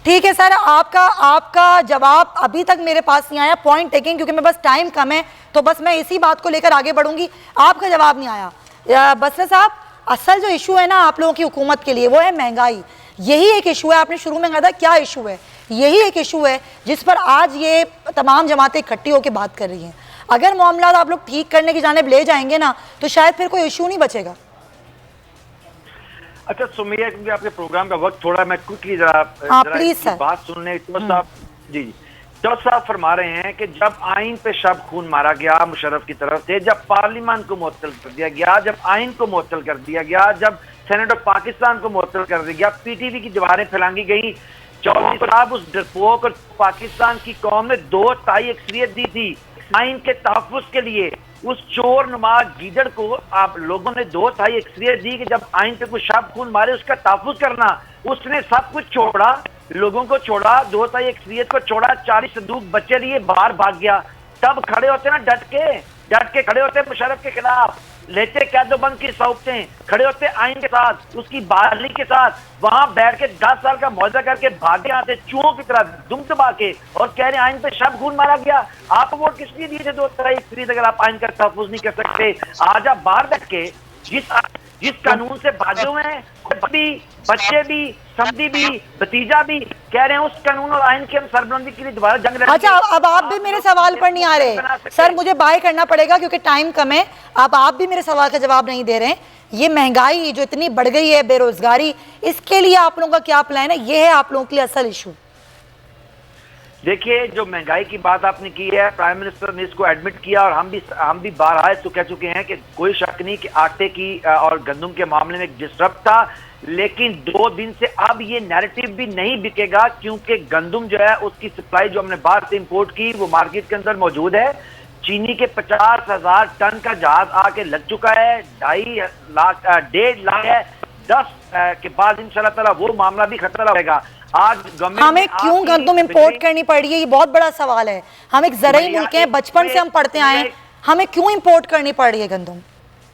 ठीक है सर, आपका जवाब अभी तक मेरे पास नहीं आया, पॉइंट टेकिंग, क्योंकि मैं बस टाइम कम है तो बस मैं इसी बात को लेकर आगे बढ़ूंगी। आपका जवाब नहीं आया। बसरा साहब, असल जो इशू है ना आप लोगों की हुकूमत के लिए वो है महंगाई। यही एक इशू है, आपने शुरू में कहा था क्या इशू है, यही एक इशू है जिस पर आज ये तमाम जमातें इकट्ठी होकर बात कर रही हैं। अगर मामला आप लोग ठीक करने की जानिब ले जाएंगे ना तो शायद फिर कोई इशू नहीं बचेगा। अच्छा सुमैया, क्योंकि आपके प्रोग्राम का वक्त थोड़ा, मैं क्विकली जरा प्लीज सर बात सुनने। जी चौधरी साहब फरमा रहे हैं कि जब आइन पे शब खून मारा गया मुशर्रफ की तरफ से, जब पार्लियामान को मुअत्तल कर दिया गया, जब आइन को मुअत्तल कर दिया गया, जब सेनेट ऑफ पाकिस्तान को मुअत्तल कर दिया गया, पीटीवी की दीवारें फैलांगी गई, चौधरी साहब उस डरपोक और पाकिस्तान की कौम ने 2/3 अक्सरियत दी थी आइन के तहफ़्फ़ुज़ के लिए। उस चोर नुमा गीदड़ को आप लोगों ने 2/3 अक्सरियत दी कि जब आइन पे कुछ शब खून मारे उसका तहफ़्फ़ुज़ करना। उसने सब कुछ छोड़ा, लोगों को छोड़ा, 2/3 अक्सरियत को छोड़ा, 40 संदूक बच्चे लिए बाहर भाग गया। तब खड़े होते ना डट के खड़े होते मुशर्रफ के खिलाफ, लेते कैदोबंद की सौंपतें, खड़े होते आइन के साथ, उसकी बहाली के साथ, वहां बैठ के 10 साल का मौजा करके भागे आते चूहों की तरह दुम दबा के और कह रहे आइन पे शब खून मारा गया। आप वोट किस लिए दिए थे 2/3 अक्सरियत अगर आप आइन का तहफ़्फ़ुज़ नहीं कर सकते? आज आप बाहर बैठ के जिस कानून से भागे हुए हैं, खुद भी, बच्चे भी, समधी भी, भतीजा भी कह रहे हैं उस कानून और आइन की हम सरबलंदी के लिए दोबारा जंग लड़ेंगे। अच्छा, अब आप भी मेरे सवाल पर नहीं आ रहे सर, मुझे बाय करना पड़ेगा क्योंकि टाइम कम है। अब आप भी मेरे सवाल का जवाब नहीं दे रहे। ये महंगाई जो इतनी बढ़ गई है, बेरोजगारी, इसके लिए आप लोगों का क्या प्लान है? ये है आप लोगों के लिए असल इशू। देखिए, जो महंगाई की बात आपने की है, प्राइम मिनिस्टर ने इसको एडमिट किया और हम भी बारहा इसको कह चुके हैं कि कोई शक नहीं कि आटे की और गंदम के मामले में एक डिस्टर्ब था, लेकिन 2 दिन से अब ये नैरेटिव भी नहीं बिकेगा क्योंकि गंदम जो है उसकी सप्लाई जो हमने बाहर से इंपोर्ट की वो मार्केट के अंदर मौजूद है। चीनी के 50,000 टन का जहाज आके लग चुका है, 1.5 लाख है, 10 के बाद इंशाल्लाह ताला वो मामला भी खतरा रहेगा। आज हमें क्यों गंदम इंपोर्ट करनी पड़ रही है, ये बहुत बड़ा सवाल है। हम एक ज़राई मुल्क हैं, बचपन से हम पढ़ते आए हैं, हमें क्यों इंपोर्ट करनी पड़ रही है गंदम?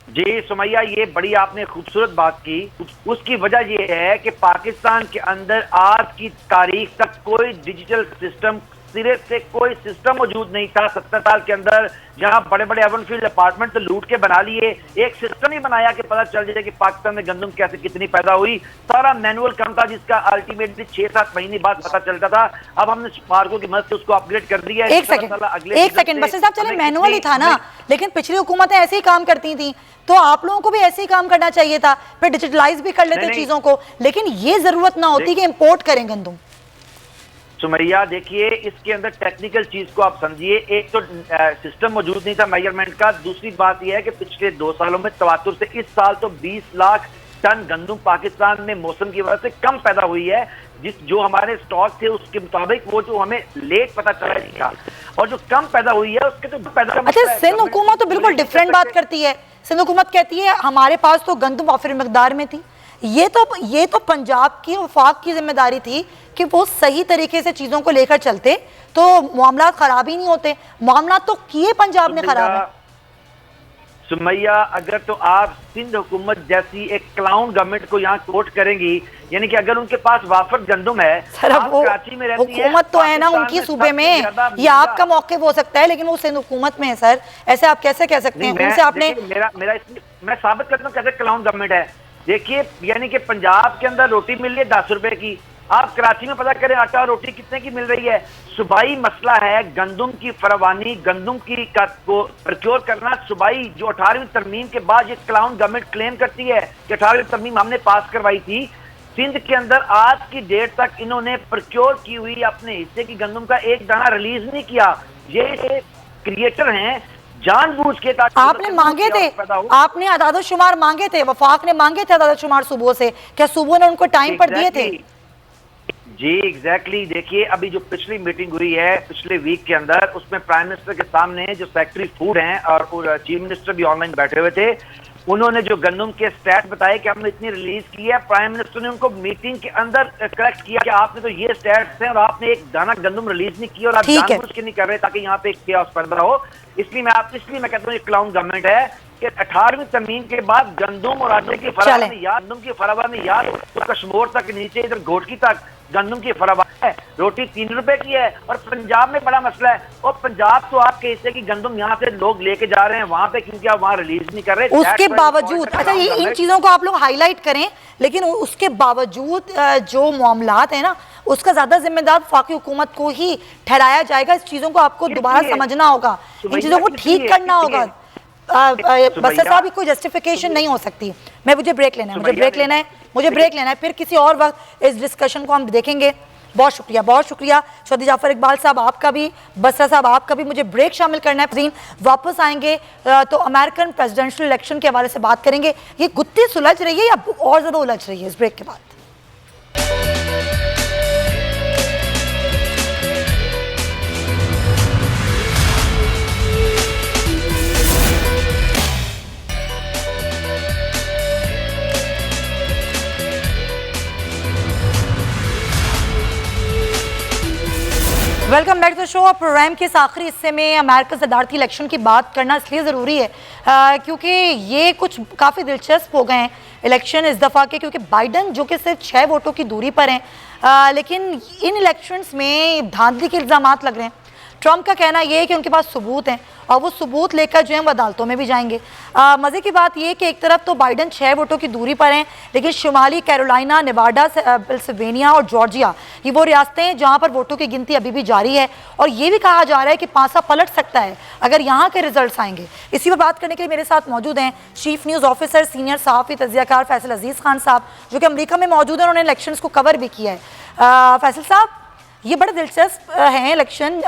जी सुमैया, ये बड़ी आपने खूबसूरत बात की। उसकी वजह ये है कि पाकिस्तान के अंदर आज की तारीख तक कोई डिजिटल सिस्टम, सिरे से कोई सिस्टम मौजूद नहीं था। 70 साल के अंदर जहां बड़े बड़े एवनफील्ड अपार्टमेंट तो लूट के बना लिए, एक सिस्टम ही बनाया कि पता चल जाए कि पाकिस्तान में गंदम कैसे कितनी पैदा हुई। सारा मैनुअल काम था जिसका अल्टीमेटली 6-7 महीने बाद पता चलता था। अब हमने स्पार्को की मदद से उसको अपग्रेड कर दिया है। एक सेकंड बसर साहब, चले मैनुअल ही था ना, लेकिन पिछली हुकूमतें ऐसे ही काम करती थी, तो आप लोगों को भी ऐसे ही काम करना चाहिए था, फिर डिजिटलाइज भी कर लेते चीजों को, लेकिन ये जरूरत ना होती कि इंपोर्ट करें गंदम। सुमैया देखिए, इसके अंदर टेक्निकल चीज को आप समझिए। एक तो सिस्टम मौजूद नहीं था मेजरमेंट का, दूसरी बात यह है कि पिछले 2 सालों में तवातुर से इस साल तो 20 लाख टन गंदम पाकिस्तान में मौसम की वजह से कम पैदा हुई है। जो हमारे स्टॉक थे उसके मुताबिक वो जो हमें लेट पता चला था, और जो कम पैदा हुई है उसके तो पैदा। अच्छा, सिंध हुकूमत तो बिल्कुल डिफरेंट बात करती है। सिंध हुकूमत कहती है हमारे पास तो गंदम वाफिर मकदार में थी। ये तो पंजाब की वफाक की जिम्मेदारी थी कि वो सही तरीके से चीजों को लेकर चलते तो मामला खराब ही नहीं होते। मामला तो किए पंजाब ने खराब है। सुमैया, अगर तो आप सिंध हुकूमत जैसी एक क्लाउन गवर्नमेंट को यहाँ कोट करेंगी, यानी कि अगर उनके पास वाफर गंदुम है, सर अब वो कराची में रहती है, हुकूमत तो है ना उनकी सूबे में, ये आपका मौक़िफ़ हो सकता है लेकिन वो सिंध हुकूमत में है सर, ऐसे आप कैसे कह सकते हैं? उनसे आपने मैं साबित करता हूँ कैसे क्लाउन गवर्नमेंट है। देखिए, यानी कि पंजाब के अंदर रोटी मिल रही है 10 रुपए की, आप कराची में पता करें आटा और रोटी कितने की मिल रही है। सूबाई मसला है गंदुम की फरावानी, गंदुम की को प्रक्योर करना। सूबाई जो 18वीं तरमीम के बाद ये क्लाउन गवर्नमेंट क्लेम करती है कि 18वीं तरमीम हमने पास करवाई थी, सिंध के अंदर आज की डेट तक इन्होंने प्रक्योर की हुई अपने हिस्से की गंदुम का एक दाना रिलीज नहीं किया। ये क्रिएटर हैं जानबूझ के, आपने मांगे थे, आपने अदाद शुमार मांगे थे, वफाक ने मांगे थे अदाद शुमार सूबों से, क्या सूबों ने उनको टाइम पर दिए थे? जी एग्जैक्टली। देखिए, अभी जो पिछली मीटिंग हुई है पिछले वीक के अंदर, उसमें प्राइम मिनिस्टर के सामने जो सेक्रेटरी फूड हैं और चीफ मिनिस्टर भी ऑनलाइन बैठे हुए थे, उन्होंने जो गंदम के स्टैट बताए कि हमने इतनी रिलीज की है, प्राइम मिनिस्टर ने उनको मीटिंग के अंदर करेक्ट किया कि आपने तो ये स्टैट्स हैं और आपने एक दाना गंदम रिलीज नहीं की और आप जानबूझ के नहीं कर रहे ताकि यहाँ पे एक केओस पैदा हो। इसलिए मैं कहता हूँ ये क्लाउन गवर्नमेंट है कि 18वीं तरमीम के बाद गंदम और आटे की फरावानी याद तो कश्मीर तक नीचे इधर घोटकी तक गंदम की फरावानी है, रोटी 3 रुपए की है। और पंजाब में बड़ा मसला है, और पंजाब तो आपके हिस्से की गंदम यहाँ से लोग लेके जा रहे हैं वहां पे, क्योंकि आप वहां रिलीज नहीं कर रहे। उसके बावजूद, अच्छा ये इन चीजों को आप लोग हाईलाइट करें, लेकिन उसके बावजूद जो मामलात है ना, उसका ज्यादा जिम्मेदार वफाकी हुकूमत को ही ठहराया जाएगा। इस चीजों को आपको दोबारा समझना होगा, इन चीजों को ठीक करना होगा। बसर साहब कोई जस्टिफिकेशन नहीं हो सकती। मुझे ब्रेक लेना है, फिर किसी और वक्त इस डिस्कशन को हम देखेंगे। बहुत शुक्रिया चौधरी जाफर इकबाल साहब, आपका भी, बसरा साहब आपका भी। मुझे ब्रेक शामिल करना है। वापस आएंगे तो अमेरिकन प्रेसिडेंशियल इलेक्शन के हवाले से बात करेंगे। ये गुत्थी सुलझ रही है या और ज्यादा उलझ रही है? इस ब्रेक के बाद welcome back to the show. Program के इस आखिरी हिस्से में अमेरिकन सदारती इलेक्शन की बात करना इसलिए ज़रूरी है क्योंकि ये कुछ काफ़ी दिलचस्प हो गए हैं इलेक्शन इस दफ़ा के, क्योंकि बाइडन जो कि सिर्फ 6 वोटों की दूरी पर हैं, लेकिन इन इलेक्शंस में धांधली के इल्ज़ामात लग रहे हैं। ट्रंप का कहना यह है कि उनके पास सबूत हैं और वो सबूत लेकर जो है वो अदालतों में भी जाएंगे। मज़े की बात यह कि एक तरफ तो बाइडन 6 वोटों की दूरी पर हैं, लेकिन शुमाली कैरोलिना, नेवाडा, पेंसिल्वेनिया और जॉर्जिया ये वो रियासतें हैं जहाँ पर वोटों की गिनती अभी भी जारी है। और ये भी कहा जा रहा है कि पासा पलट सकता है अगर यहाँ के रिजल्ट आएंगे। इसी पर बात करने के लिए मेरे साथ मौजूद हैं चीफ न्यूज़ ऑफिसर, सीनियर सहाफ़ी तजियाकार फैसल अजीज़ खान साहब, जो कि अमरीका में मौजूद हैं, उन्होंने इलेक्शन को कवर भी किया है। फैसल साहब, ये बड़े दिलचस्प हैं इलेक्शन,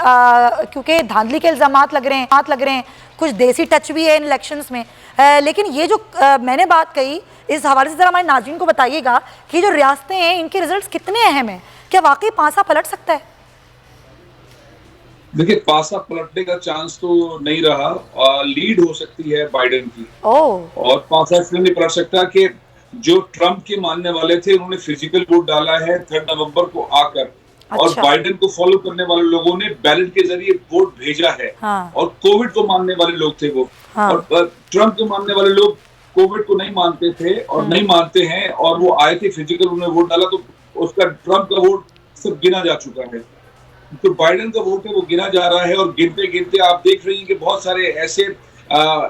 क्योंकि धांधली के इल्ज़ामात लग रहे हैं, कुछ देसी टच भी है इन इलेक्शंस में। लेकिन ये जो मैंने बात कही, इस हवाले से ज़रा हमारे नाज़रीन को बताइएगा कि जो रियासतें हैं इनके रिजल्ट्स कितने अहम हैं, क्या वाकई पासा पलट सकता है? देखिए, पासा पलटने का चांस तो नहीं रहा, लीड हो सकती है बाइडेन की। और पासा इसलिए नहीं पलट सकता कि जो ट्रंप के मानने वाले थे उन्होंने फिजिकल वोट डाला है 3 नवंबर को आकर। अच्छा। और बाइडेन को फॉलो करने वाले लोगों ने बैलेट के जरिए वोट भेजा है। हाँ। और कोविड को मानने वाले लोग थे वो। हाँ। और ट्रंप को मानने वाले लोग कोविड को नहीं मानते थे और नहीं मानते हैं, और वो आए थे फिजिकल, उन्होंने वोट डाला, तो उसका ट्रंप का वोट सब गिना जा चुका है। तो बाइडेन का वोट है वो गिना जा रहा है, और गिनते गिनते आप देख रही हैं कि बहुत सारे ऐसे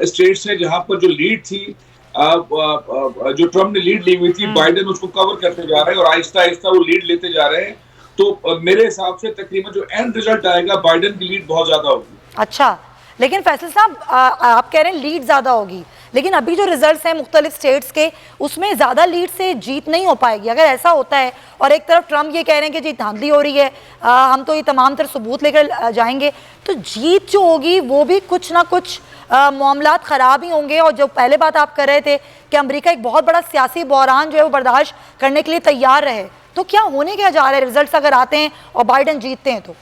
स्टेट्स हैं जहां पर जो लीड थी, जो ट्रंप ने लीड ली हुई थी, बाइडेन उसको कवर करते जा रहे हैं और आहिस्ता आहिस्ता वो लीड लेते जा रहे हैं। तो मेरे हिसाब से तकरीबन जो एंड रिजल्ट आएगा, बाइडेन की लीड बहुत ज्यादा होगी। अच्छा, लेकिन फैसल साहब आप कह रहे हैं लीड ज्यादा होगी, लेकिन अभी जो रिजल्ट्स हैं मुख्तलिफ स्टेट्स के, उसमें ज्यादा लीड से जीत नहीं हो पाएगी। अगर ऐसा होता है और एक तरफ ट्रंप ये कह रहे हैं कि जी धांधली हो रही है, हम तो ये तमाम तरह सबूत लेकर जाएंगे, तो जीत जो होगी वो भी कुछ ना कुछ मामलात ख़राब ही होंगे। और जो पहले बात आप कर रहे थे कि अमेरिका एक बहुत बड़ा सियासी बहरान जो है वो बर्दाश्त करने के लिए तैयार रहे, तो क्या होने क्या जा रहा है रिजल्ट्स अगर आते हैं और बाइडेन जीतते हैं तो?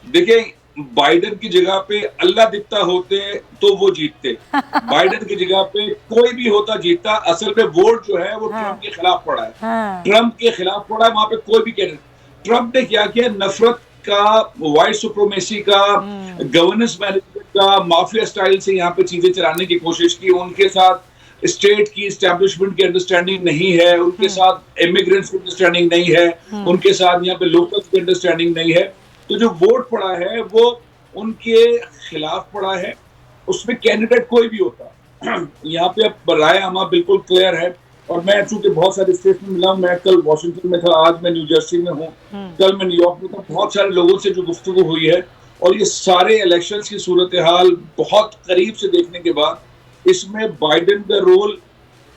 देखिए, बाइडेन की जगह पे अल्लाह दिखता होते तो वो जीतते। बाइडेन की जगह पे कोई भी होता जीतता। असल में वोट जो है वो ट्रंप के खिलाफ पड़ा है। ट्रंप के खिलाफ पड़ा है, वहां पे कोई भी कैंडिडेट। ट्रंप ने क्या किया, नफरत का, व्हाइट सुप्रीमेसी का, गवर्नेंस मैनेजमेंट का माफिया स्टाइल से यहाँ पे चीजें चलाने की कोशिश की, उनके साथ स्टेट की एस्टैब्लिशमेंट की अंडरस्टैंडिंग नहीं है, उनके साथ इमिग्रेंट्स की अंडरस्टैंडिंग नहीं है, उनके साथ यहाँ पे लोकल्स की अंडरस्टैंडिंग नहीं है। तो जो वोट पड़ा है वो उनके खिलाफ पड़ा है, उसमें कैंडिडेट कोई भी होता यहाँ पे अब राय आमा बिल्कुल क्लियर है। और मैं चूंकि बहुत सारे स्टेट में मिला हूँ, मैं कल वॉशिंगटन में था, आज मैं न्यू जर्सी में हूँ, कल मैं न्यूयॉर्क में था, बहुत सारे लोगों से जो गुफ्तगू हुई है और ये सारे इलेक्शंस की सूरत हाल बहुत करीब से देखने के बाद इसमें बाइडेन का रोल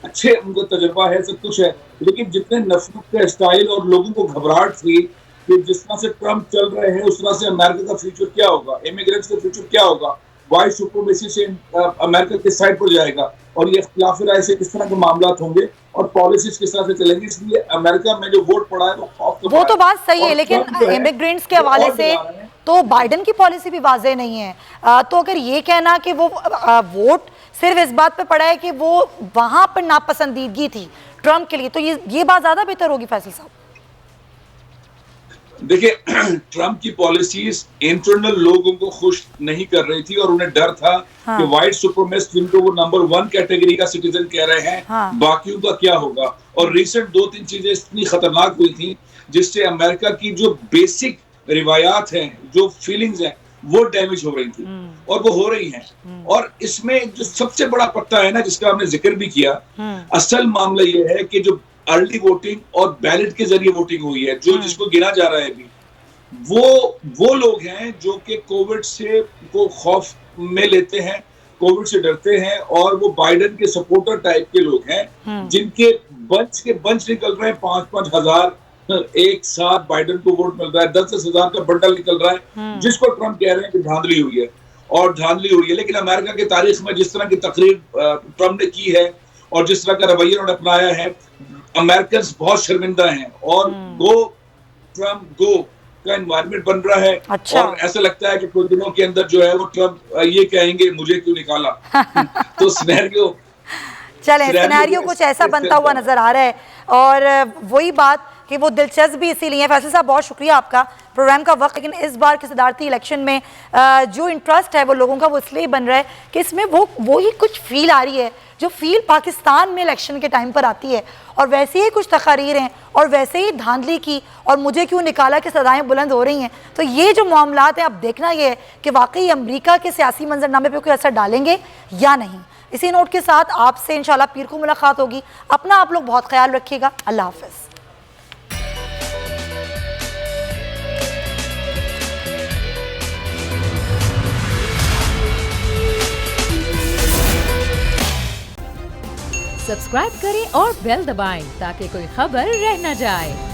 अच्छे, उनका तजुर्बा है, सब कुछ है, लेकिन जितने नफरत का स्टाइल और लोगों को घबराहट थी कि जिस तरह से ट्रम्प चल रहे हैं उस तरह से अमेरिका का फ्यूचर क्या होगा, इमिग्रेंट्स का फ्यूचर क्या होगा, वाइट सुप्रीमेसी से अमेरिका किस साइड पर जाएगा और ये इख्तिलाफी राय से किस तरह के मामला होंगे और पॉलिसीज किस तरह से चलेंगी। इसलिए अमेरिका में जो वोट पड़ा है वो तो बात सही है, लेकिन इमिग्रेंट्स के हवाले से तो बाइडेन की पॉलिसी भी वाज़ेह नहीं है। तो अगर ये कहना कि वो वोट सिर्फ इस बात पे पड़ा है कि वो वहां पर नापसंदीदगी थी ट्रम्प के लिए, तो ये बात ज्यादा बेहतर होगी फैसल साहब। देखिए, ट्रम्प की पॉलिसीज इंटरनल लोगों को खुश नहीं कर रही थी और उन्हें डर था कि व्हाइट सुपरमेस्ट जिनको वो नंबर 1 कैटेगरी का सिटीजन कह रहे हैं, बाकियों का क्या होगा। और रिसेंट 2-3 चीजें इतनी खतरनाक हुई थी जिससे अमेरिका की जो बेसिक रिवायात हैं, जो फीलिंग्स हैं, वो डैमेज हो रही थी और वो हो रही हैं। और इसमें जो सबसे बड़ा पत्ता है ना, जिसका हमने जिक्र भी किया, असल मामला ये है कि जो अर्ली वोटिंग और बैलेट के जरिए वोटिंग हुई है, जो जिसको गिना जा रहा है अभी, वो लोग हैं जो कि कोविड से को खौफ में लेते हैं, कोविड से डरते हैं और वो बाइडेन के सपोर्टर टाइप के लोग हैं जिनके बंच निकल रहे हैं, 5-5 हजार एक साथ बाइडेन को वोट मिल रहा है, 10-10 हजार का बंडल निकल रहा है, जिसको ट्रम्प कह रहे हैं कि धांधली हुई है और धांधली हुई है। लेकिन अमेरिका की तारीख में जिस तरह की तकरीर ट्रम्प ने की है और जिस तरह का रवैया उन्होंने अपनाया है, अमेरिकन बहुत शर्मिंदा हैं और गो ट्रम्प गो का एनवायरनमेंट बन रहा है। अच्छा। और ऐसा लगता है कि कुछ दिनों के अंदर जो है वो ट्रम्प ये कहेंगे मुझे क्यों निकाला। तो सिनेरियो कुछ ऐसा बनता हुआ नजर आ रहा है और वही बात कि वो दिलचस्प भी इसीलिए। फैसल साहब बहुत शुक्रिया आपका, प्रोग्राम का वक्त, लेकिन इस बार के सदारती इलेक्शन में जो इंटरेस्ट है वो लोगों का वो इसलिए बन रहा है कि इसमें वो ही कुछ फील आ रही है जो फील पाकिस्तान में इलेक्शन के टाइम पर आती है, और वैसे ही कुछ तकारीर हैं और वैसे ही धांधली की और मुझे क्यों निकाला कि सदाएं बुलंद हो रही हैं। तो ये जो मामलात हैं, अब देखना ये है कि वाकई अमरीका के सियासी मंजरनामे पर कोई असर डालेंगे या नहीं। इसी नोट के साथ आपसे इंशाल्लाह पीर को मुलाकात होगी। अपना आप लोग बहुत ख्याल रखिएगा। अल्लाह हाफ़िज़। सब्सक्राइब करें और बेल दबाएं ताकि कोई खबर रह न जाए।